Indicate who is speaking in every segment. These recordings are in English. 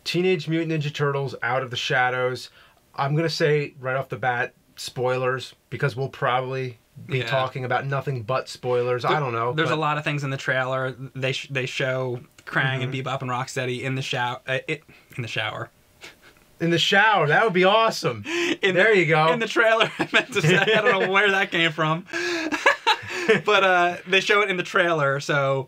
Speaker 1: Teenage Mutant Ninja Turtles Out of the Shadows. I'm going to say right off the bat, spoilers, because we'll probably be talking about nothing but spoilers. I don't know.
Speaker 2: There's a lot of things in the trailer. They show Krang and Bebop and Rocksteady in the shower. In the shower.
Speaker 1: In the shower. That would be awesome. There you go.
Speaker 2: In the trailer, I meant to say. I don't know where that came from. But they show it in the trailer, so...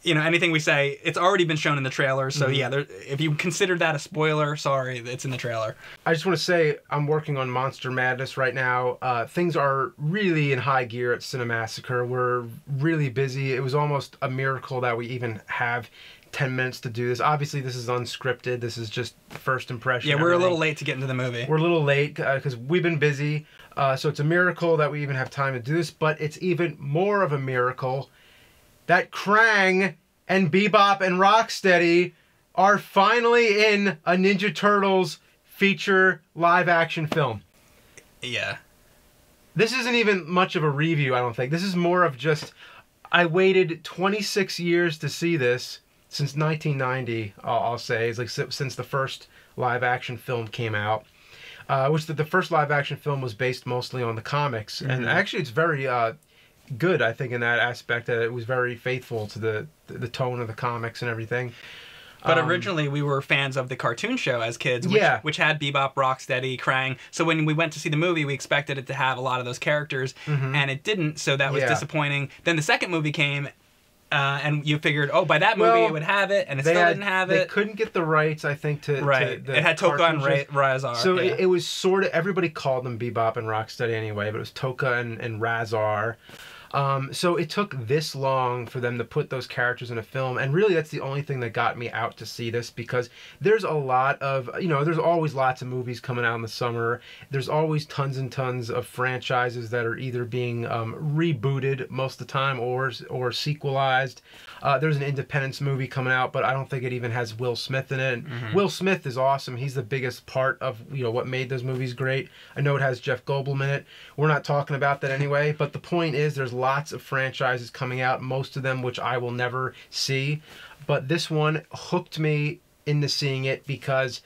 Speaker 2: You know, anything we say, it's already been shown in the trailer. So, yeah, if you consider that a spoiler, sorry, it's in the trailer. I
Speaker 1: just want to say I'm working on Monster Madness right now. Things are really in high gear at Cinemassacre. We're really busy. It was almost a miracle that we even have 10 minutes to do this. Obviously, this is unscripted. This is just first impression.
Speaker 2: Yeah, we're a little late to get into the movie.
Speaker 1: We're a little late because we've been busy. So it's a miracle that we even have time to do this. But it's even more of a miracle that Krang and Bebop and Rocksteady are finally in a Ninja Turtles feature live-action film.
Speaker 2: Yeah.
Speaker 1: This isn't even much of a review, I don't think. This is more of just, I waited 26 years to see this, since 1990, I'll say. It's like since the first live-action film came out. Which the first live-action film was based mostly on the comics. And actually it's very... good, I think, in that aspect, that it was very faithful to the tone of the comics and everything.
Speaker 2: But originally we were fans of the cartoon show as kids, which had Bebop, Rocksteady, Krang. So when we went to see the movie, we expected it to have a lot of those characters, and it didn't, so that was disappointing. Then the second movie came, and you figured, oh, by that movie it would have it, and it still didn't have it.
Speaker 1: They couldn't get the rights, I think, to the
Speaker 2: it had Toka and Razar.
Speaker 1: So it was sort of, everybody called them Bebop and Rocksteady anyway, but it was Toka and Razar. So it took this long for them to put those characters in a film, and really that's the only thing that got me out to see this, because there's a lot of, there's always lots of movies coming out in the summer. There's always tons and tons of franchises that are either being rebooted most of the time or sequelized. There's an Independence movie coming out, but I don't think it even has Will Smith in it. Will Smith is awesome. He's the biggest part of what made those movies great. I know it has Jeff Goldblum in it. We're not talking about that anyway, but the point is there's lots of franchises coming out, most of them which I will never see. But this one hooked me into seeing it because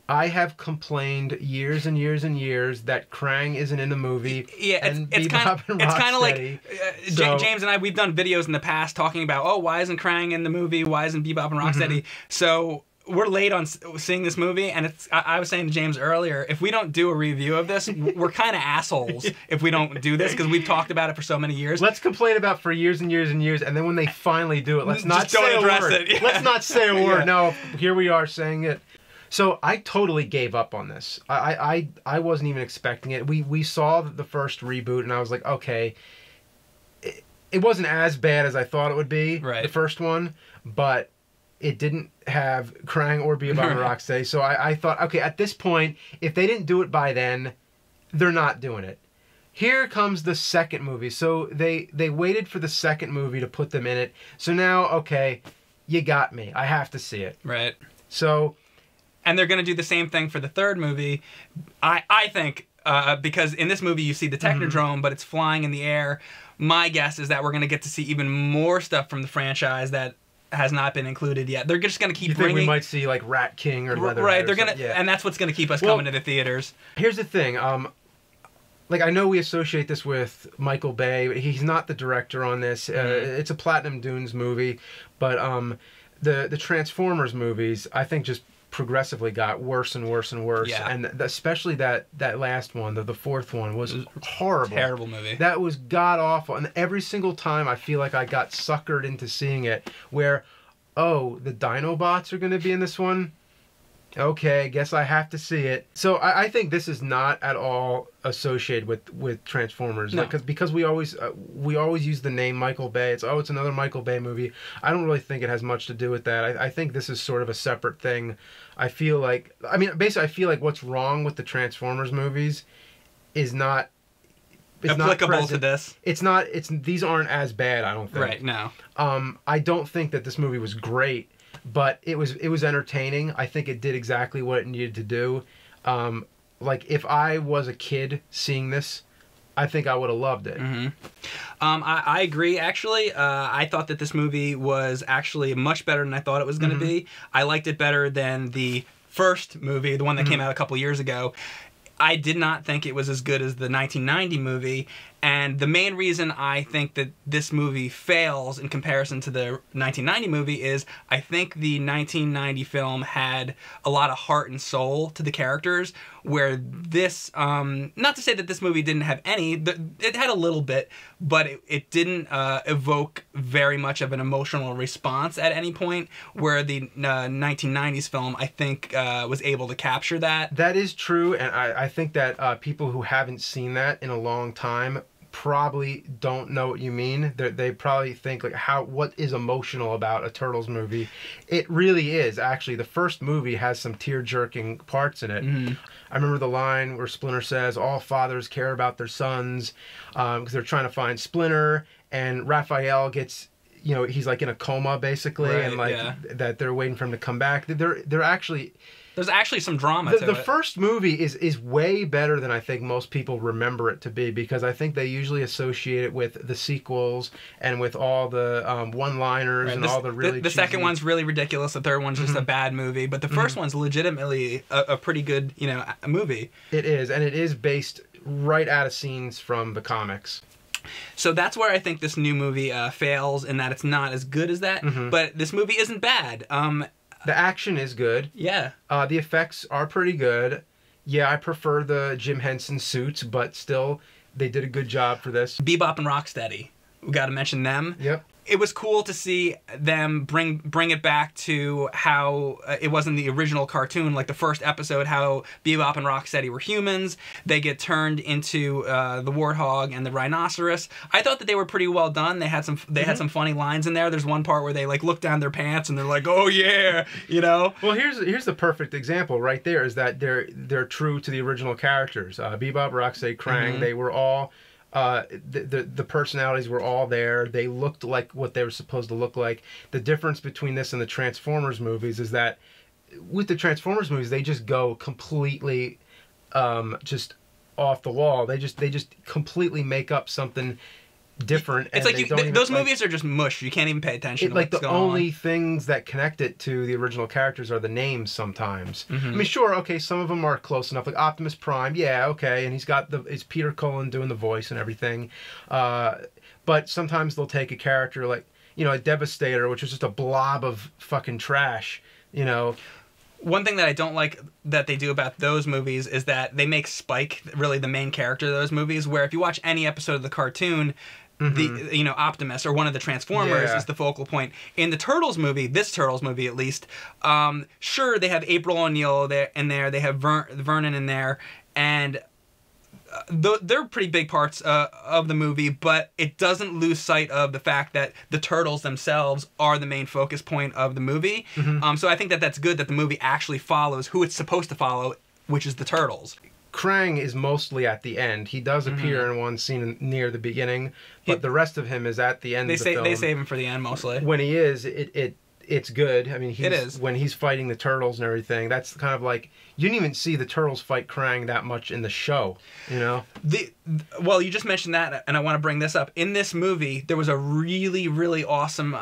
Speaker 1: I have complained years and years and years that Krang isn't in the movie.
Speaker 2: Yeah, it's kind of like James and I. We've done videos in the past talking about, oh, why isn't Krang in the movie? Why isn't Bebop and Rocksteady? So we're late on seeing this movie, and I was saying to James earlier, if we don't do a review of this, we're kind of assholes if we don't do this, because we've talked about it for so many years.
Speaker 1: Let's complain about it for years and years and years, and then when they finally do it, let's not say a word. Yeah. Let's not say a word. No, here we are saying it. So I totally gave up on this. I wasn't even expecting it. We saw the first reboot, and I was like, okay, it wasn't as bad as I thought it would be, the first one, but it didn't have Krang or Bebop and Rocksteady. So I thought, okay, at this point, if they didn't do it by then, they're not doing it. Here comes the second movie. So they waited for the second movie to put them in it. So now, okay, you got me. I have to see it.
Speaker 2: Right.
Speaker 1: So...
Speaker 2: And they're going to do the same thing for the third movie, I think, because in this movie you see the Technodrome, but it's flying in the air. My guess is that we're going to get to see even more stuff from the franchise that has not been included yet. They're just going to keep bringing...
Speaker 1: You think we might see, like, Rat King or Leatherhead?
Speaker 2: Right, they're going to... And that's what's going to keep us coming to the theaters.
Speaker 1: Here's the thing. Like, I know we associate this with Michael Bay, but he's not the director on this. It's a Platinum Dunes movie, but the Transformers movies, I think, just progressively got worse and worse and worse. Yeah. And especially that last one, the fourth one, was horrible.
Speaker 2: Terrible movie.
Speaker 1: That was god-awful. And every single time I feel like I got suckered into seeing it, where, oh, the Dinobots are going to be in this one? Okay, guess I have to see it. So I think this is not at all associated with Transformers.
Speaker 2: No.
Speaker 1: Because we always use the name Michael Bay. It's another Michael Bay movie. I don't really think it has much to do with that. I think this is sort of a separate thing. I feel like, basically I feel like what's wrong with the Transformers movies is not...
Speaker 2: applicable to this.
Speaker 1: These aren't as bad, I don't think.
Speaker 2: Right, no.
Speaker 1: I don't think that this movie was great, but it was entertaining. I think it did exactly what it needed to do. Like, if I was a kid seeing this, I think I would have loved it.
Speaker 2: I agree, actually. I thought that this movie was actually much better than I thought it was going to be. I liked it better than the first movie, the one that came out a couple years ago. I did not think it was as good as the 1990 movie, and the main reason I think that this movie fails in comparison to the 1990 movie is I think the 1990 film had a lot of heart and soul to the characters, where this, not to say that this movie didn't have any, it had a little bit, but it didn't evoke very much of an emotional response at any point, where the 1990s film, I think, was able to capture that.
Speaker 1: That is true, and I think that people who haven't seen that in a long time probably don't know what you mean. They probably think, like, what is emotional about a Turtles movie? It really is, actually. The first movie has some tear-jerking parts in it. I remember the line where Splinter says, all fathers care about their sons, because they're trying to find Splinter, and Raphael gets, you know, he's like in a coma, basically,
Speaker 2: right,
Speaker 1: and like that they're waiting for him to come back. They're actually...
Speaker 2: There's actually some drama to it.
Speaker 1: The first movie is way better than I think most people remember it to be, because I think they usually associate it with the sequels and with all the one-liners and all the really
Speaker 2: The second one's really ridiculous. The third one's just a bad movie. But the first one's legitimately a pretty good, you know, movie.
Speaker 1: It is, and it is based right out of scenes from the comics.
Speaker 2: So that's where I think this new movie fails, in that it's not as good as that. But this movie isn't bad.
Speaker 1: The action is good.
Speaker 2: Yeah.
Speaker 1: The effects are pretty good. Yeah, I prefer the Jim Henson suits, but still, they did a good job for this.
Speaker 2: Bebop and Rocksteady. We got to mention them.
Speaker 1: Yep.
Speaker 2: It was cool to see them bring it back to how it was in the original cartoon, like the first episode, how Bebop and Rocksteady were humans. They get turned into the warthog and the rhinoceros. I thought that they were pretty well done. They had some had some funny lines in there. There's one part where they like look down their pants and they're like, "Oh yeah," you know.
Speaker 1: Well, here's the perfect example right there. Is that they're true to the original characters. Bebop, Rocksteady, Krang. They were all. The personalities were all there. They looked like what they were supposed to look like. The difference between this and the Transformers movies is that with the Transformers movies, they just go completely just off the wall. They just completely make up something different.
Speaker 2: It's like those movies are just mush. You can't even pay attention to what's going on.
Speaker 1: Like the only things that connect it to the original characters are the names sometimes. I mean, sure, okay, some of them are close enough. Like Optimus Prime, yeah, okay, and it's Peter Cullen doing the voice and everything. But sometimes they'll take a character like, you know, a Devastator, which is just a blob of fucking trash, you know.
Speaker 2: One thing that I don't like that they do about those movies is that they make Spike really the main character of those movies, where if you watch any episode of the cartoon, the, you know, Optimus or one of the Transformers is the focal point. In the Turtles movie, this Turtles movie at least, sure, they have April O'Neil in there, they have Vernon in there, and they're pretty big parts of the movie, but it doesn't lose sight of the fact that the Turtles themselves are the main focus point of the movie. So I think that that's good that the movie actually follows who it's supposed to follow, which is the Turtles.
Speaker 1: Krang is mostly at the end. He does appear in one scene near the beginning, but the rest of him is at the end of the film.
Speaker 2: They save him for the end mostly.
Speaker 1: When he is, it's good. I mean, it is. When he's fighting the Turtles and everything, that's kind of like, you didn't even see the Turtles fight Krang that much in the show, you know?
Speaker 2: Well, you just mentioned that, and I want to bring this up. In this movie, there was a really, really awesome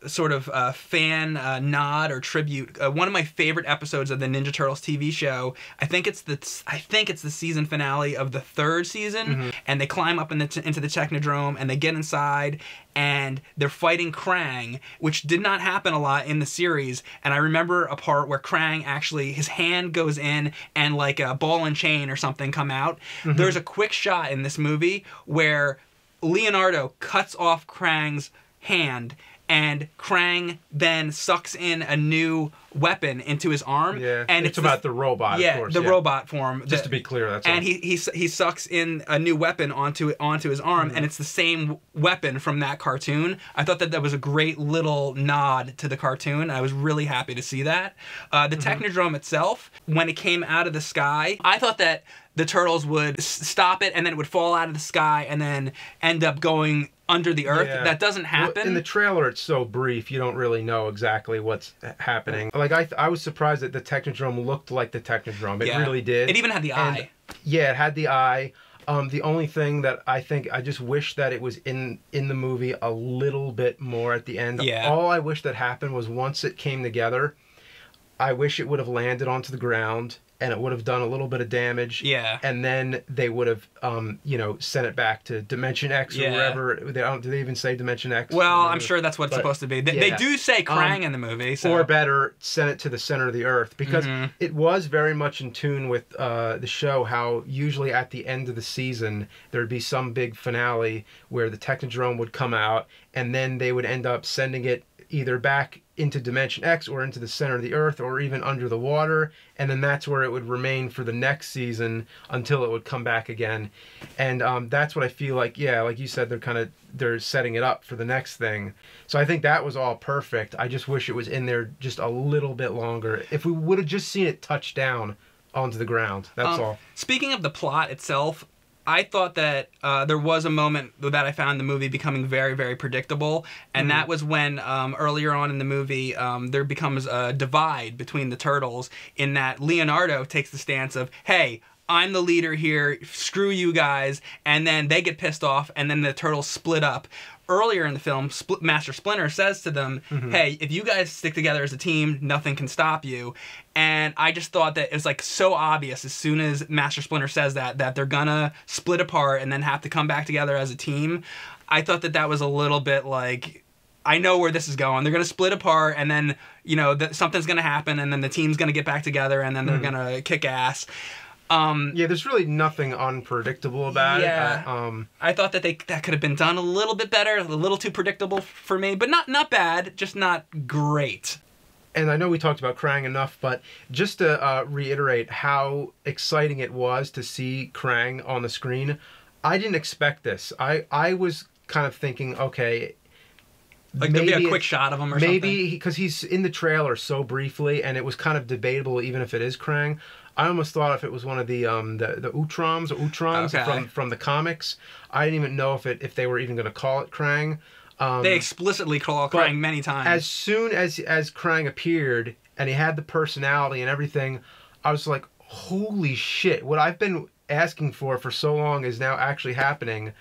Speaker 2: sort of fan nod or tribute. One of my favorite episodes of the Ninja Turtles TV show. I think it's the season finale of the third season, and they climb up into the Technodrome, and they get inside, and they're fighting Krang, which did not happen a lot in the series. And I remember a part where Krang actually, his hand goes in and like a ball and chain or something come out. There's a quick shot in this movie where Leonardo cuts off Krang's hand, and Krang then sucks in a new weapon into his arm. Yeah, and it's about
Speaker 1: the robot.
Speaker 2: Yeah,
Speaker 1: of course,
Speaker 2: the robot form.
Speaker 1: Just to be clear, that's all.
Speaker 2: And he sucks in a new weapon onto his arm, and it's the same weapon from that cartoon. I thought that was a great little nod to the cartoon. I was really happy to see that. The Technodrome itself, when it came out of the sky, I thought that the Turtles would stop it, and then it would fall out of the sky, and then end up going under the earth. Yeah. That doesn't happen.
Speaker 1: Well, in the trailer, it's so brief, you don't really know exactly what's happening. Like, I was surprised that the Technodrome looked like the Technodrome. It really did.
Speaker 2: It even had the eye.
Speaker 1: Yeah, it had the eye. The only thing that I just wish that it was in the movie a little bit more at the end.
Speaker 2: Yeah.
Speaker 1: All I wish that happened was once it came together, I wish it would have landed onto the ground and it would have done a little bit of damage.
Speaker 2: Yeah.
Speaker 1: And then they would have, sent it back to Dimension X or wherever. Do they even say Dimension X?
Speaker 2: Well, I'm sure that's what it's supposed to be. They do say Krang in the movie. So.
Speaker 1: Or better, send it to the center of the Earth. Because it was very much in tune with the show, how usually at the end of the season, there would be some big finale where the Technodrome would come out, and then they would end up sending it either back into Dimension X or into the center of the Earth or even under the water, and then that's where it would remain for the next season until it would come back again. And that's what I feel like, like you said, they're setting it up for the next thing. So I think that was all perfect. I just wish it was in there just a little bit longer. If we would have just seen it touch down onto the ground, that's all.
Speaker 2: Speaking of the plot itself, I thought that there was a moment that I found the movie becoming very, very predictable, and that was when earlier on in the movie there becomes a divide between the turtles in that Leonardo takes the stance of, hey, I'm the leader here, screw you guys, and then they get pissed off, and then the turtles split up. Earlier in the film, Master Splinter says to them, hey, if you guys stick together as a team, nothing can stop you. And I just thought that it was like so obvious as soon as Master Splinter says that they're gonna split apart and then have to come back together as a team. I thought that was a little bit like, I know where this is going. They're gonna split apart and then, something's gonna happen and then the team's gonna get back together and then they're gonna kick ass.
Speaker 1: There's really nothing unpredictable about it.
Speaker 2: I thought that that could have been done a little bit better, a little too predictable for me, but not bad, just not great.
Speaker 1: And I know we talked about Krang enough, but just to reiterate how exciting it was to see Krang on the screen, I didn't expect this. I was kind of thinking, okay,
Speaker 2: like there'd be a quick shot of him or something?
Speaker 1: Maybe, because he's in the trailer so briefly, and it was kind of debatable even if it is Krang. I almost thought if it was one of the Utrons from the comics. I didn't even know if they were even going to call it Krang.
Speaker 2: They explicitly call Krang many times.
Speaker 1: As soon as Krang appeared and he had the personality and everything, I was like, holy shit! What I've been asking for so long is now actually happening.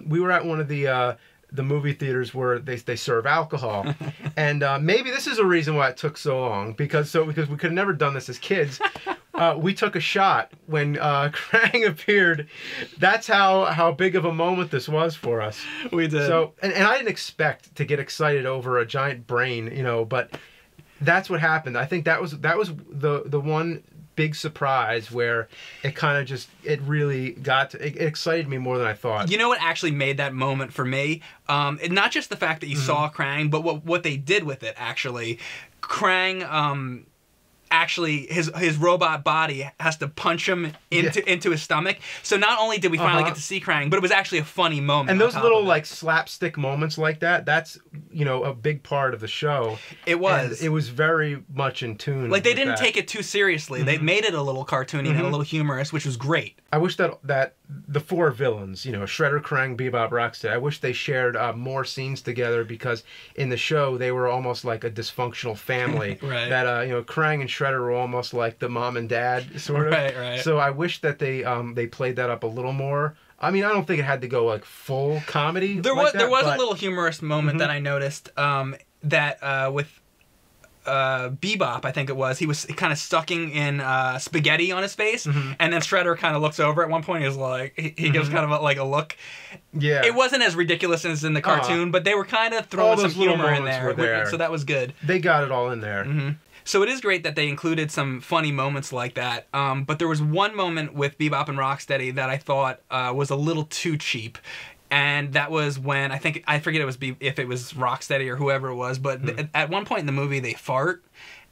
Speaker 1: We were at one of the movie theaters where they serve alcohol, and maybe this is a reason why it took so long because we could have never done this as kids. We took a shot when Krang appeared. That's how big of a moment this was for us.
Speaker 2: We did.
Speaker 1: So and I didn't expect to get excited over a giant brain, but that's what happened. I think that was the one big surprise where it kind of just, it really it excited me more than I thought.
Speaker 2: You know what actually made that moment for me? Not just the fact that you saw Krang, but what they did with it, actually. Krang, actually, his robot body has to punch him into his stomach. So not only did we finally get to see Krang, but it was actually a funny moment.
Speaker 1: And those little like slapstick moments like that's a big part of the show.
Speaker 2: It was.
Speaker 1: And it was very much in tune.
Speaker 2: Like they didn't take it too seriously. They made it a little cartoony and a little humorous, which was great.
Speaker 1: I wish that the four villains, Shredder, Krang, Bebop, Rocksteady, I wish they shared more scenes together because in the show they were almost like a dysfunctional family.
Speaker 2: Right.
Speaker 1: That Krang and Shredder were almost like the mom and dad sort of.
Speaker 2: Right.
Speaker 1: So I wish that they played that up a little more. I mean, I don't think it had to go like full comedy.
Speaker 2: There was a little humorous moment that I noticed that with Bebop, I think it was, he was kind of sucking in spaghetti on his face, and then Shredder kind of looks over at one point. He was like, he gives kind of a look.
Speaker 1: Yeah,
Speaker 2: it wasn't as ridiculous as in the cartoon, but they were kind of throwing some humor in there, so that was good.
Speaker 1: They got it all in there.
Speaker 2: So it is great that they included some funny moments like that. But there was one moment with Bebop and Rocksteady that I thought was a little too cheap. And that was when, I forget if it was Rocksteady or whoever it was, but at one point in the movie they fart.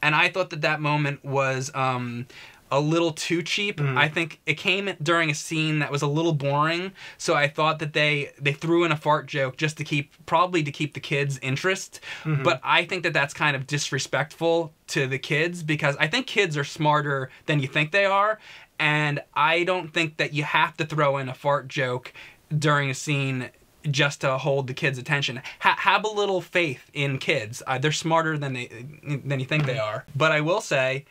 Speaker 2: And I thought that moment was a little too cheap. I think it came during a scene that was a little boring. So I thought that they threw in a fart joke just to keep the kids' interest. But I think that's kind of disrespectful to the kids because I think kids are smarter than you think they are. And I don't think that you have to throw in a fart joke during a scene just to hold the kids' attention. Have a little faith in kids. They're smarter than you think they are. But I will say,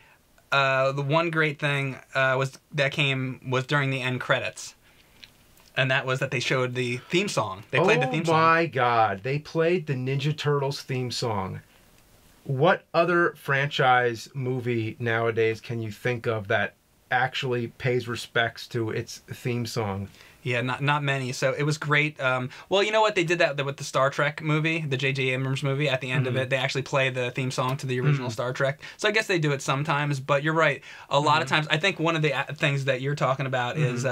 Speaker 2: the one great thing was during the end credits. And that was that they showed the theme song. They played the theme song.
Speaker 1: Oh my God. They played the Ninja Turtles theme song. What other franchise movie nowadays can you think of that actually pays respects to its theme song?
Speaker 2: Yeah, not many. So it was great. Well, you know what? They did that with the Star Trek movie, the J.J. Abrams movie. At the end of it, they actually play the theme song to the original Star Trek. So I guess they do it sometimes. But you're right. A lot of times, I think one of the things that you're talking about is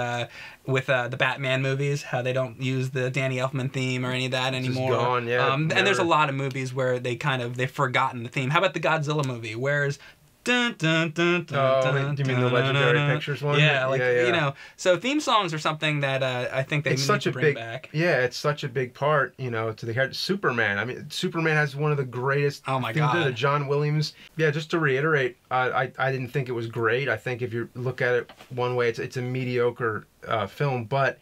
Speaker 2: with the Batman movies, how they don't use the Danny Elfman theme or any of that anymore.
Speaker 1: It's gone, yeah.
Speaker 2: And there's a lot of movies where they've forgotten the theme. How about the Godzilla movie? Where's dun, dun, dun, dun,
Speaker 1: do you mean the Legendary Pictures one?
Speaker 2: Yeah, you know. So theme songs are something that I think they need to bring back.
Speaker 1: Yeah, it's such a big part, to the Superman. I mean, Superman has one of the greatest.
Speaker 2: Oh my God,
Speaker 1: the John Williams. Yeah, just to reiterate, I didn't think it was great. I think if you look at it one way, it's a mediocre film, but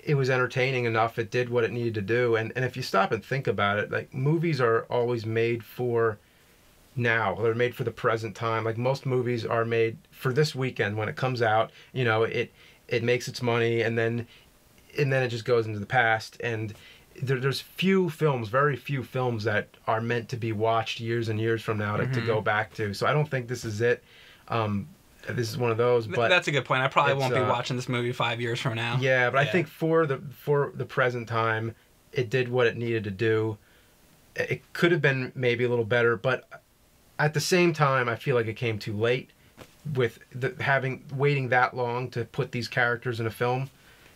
Speaker 1: it was entertaining enough. It did what it needed to do, and if you stop and think about it, like movies are always made for. Now they're made for the present time. Like most movies are made for this weekend when it comes out. It makes its money and then it just goes into the past. And there's very few films that are meant to be watched years and years from now to go back to. So I don't think this is it. This is one of those. But
Speaker 2: that's a good point. I probably won't be watching this movie 5 years from now.
Speaker 1: Yeah, but I think for the present time, it did what it needed to do. It could have been maybe a little better, but at the same time, I feel like it came too late with waiting that long to put these characters in a film.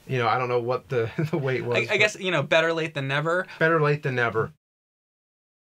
Speaker 1: I don't know what the wait was.
Speaker 2: I guess, better late than never.
Speaker 1: Better late than never.